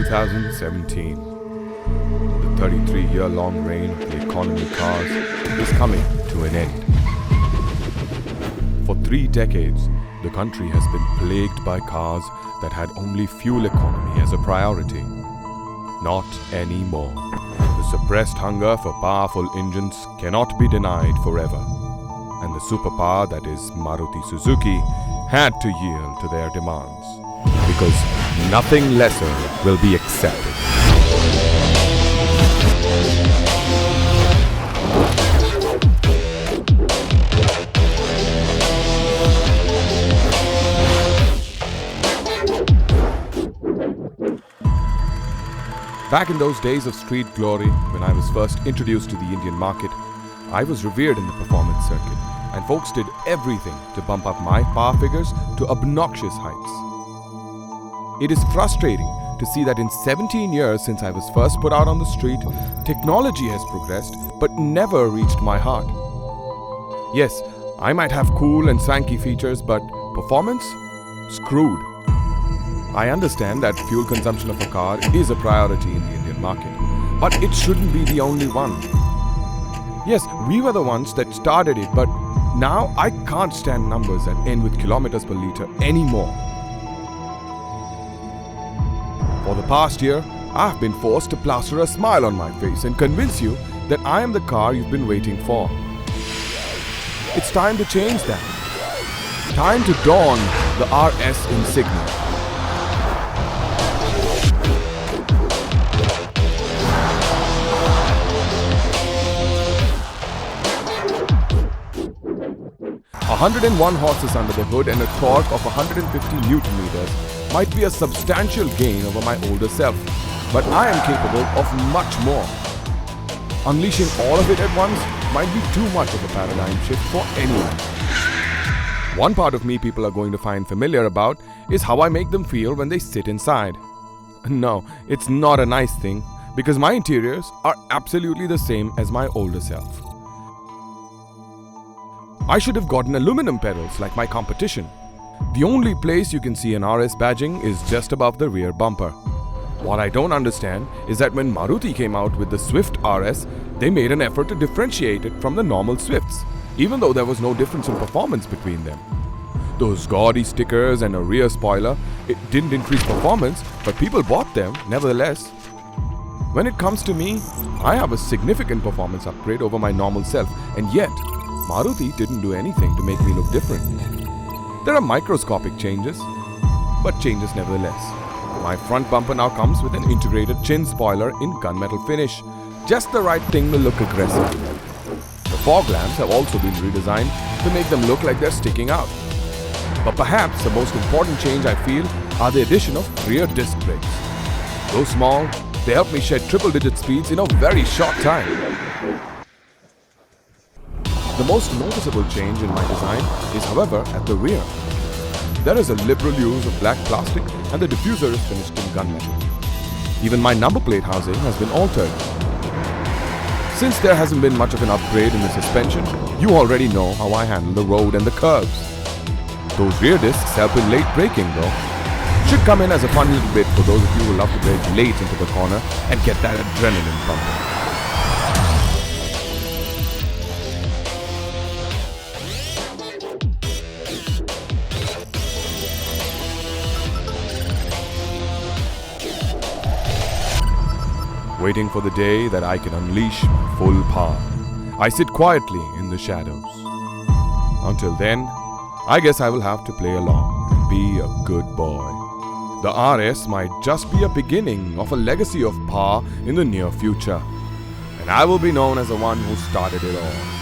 2017. The 33-year-long reign of the economy cars is coming to an end. For 3 decades, the country has been plagued by cars that had only fuel economy as a priority. Not anymore. The suppressed hunger for powerful engines cannot be denied forever. And the superpower that is Maruti Suzuki had to yield to their demands. Because nothing lesser will be accepted. Back in those days of street glory, when I was first introduced to the Indian market, I was revered in the performance circuit, and folks did everything to bump up my power figures to obnoxious heights. It is frustrating to see that in 17 years since I was first put out on the street, technology has progressed but never reached my heart. Yes, I might have cool and swanky features, but performance? Screwed. I understand that fuel consumption of a car is a priority in the Indian market, but it shouldn't be the only one. Yes, we were the ones that started it, but now I can't stand numbers that end with kilometers per litre anymore. For the past year, I've been forced to plaster a smile on my face and convince you that I am the car you've been waiting for. It's time to change that. Time to don the RS insignia. A 101 horses under the hood and a torque of 150 Newton meters might be a substantial gain over my older self, but I am capable of much more. Unleashing all of it at once might be too much of a paradigm shift for anyone. One part of me people are going to find familiar about is how I make them feel when they sit inside. No, it's not a nice thing, because my interiors are absolutely the same as my older self. I should have gotten aluminum pedals like my competition. The only place you can see an RS badging is just above the rear bumper. What I don't understand is that when Maruti came out with the Swift RS, they made an effort to differentiate it from the normal Swifts, even though there was no difference in performance between them. Those gaudy stickers and a rear spoiler, it didn't increase performance, but people bought them nevertheless. When it comes to me, I have a significant performance upgrade over my normal self, and yet Maruti didn't do anything to make me look different. There are microscopic changes, but changes nevertheless. My front bumper now comes with an integrated chin spoiler in gunmetal finish, just the right thing to look aggressive. The fog lamps have also been redesigned to make them look like they're sticking out. But perhaps the most important change I feel are the addition of rear disc brakes. Though small, they help me shed triple-digit speeds in a very short time. The most noticeable change in my design is, however, at the rear. There is a liberal use of black plastic and the diffuser is finished in gunmetal. Even my number plate housing has been altered. Since there hasn't been much of an upgrade in the suspension, you already know how I handle the road and the curves. Those rear discs help in late braking though. Should come in as a fun little bit for those of you who love to brake late into the corner and get that adrenaline pumping. Waiting for the day that I can unleash my full power, I sit quietly in the shadows. Until then, I guess I will have to play along and be a good boy. The RS might just be a beginning of a legacy of power in the near future, and I will be known as the one who started it all.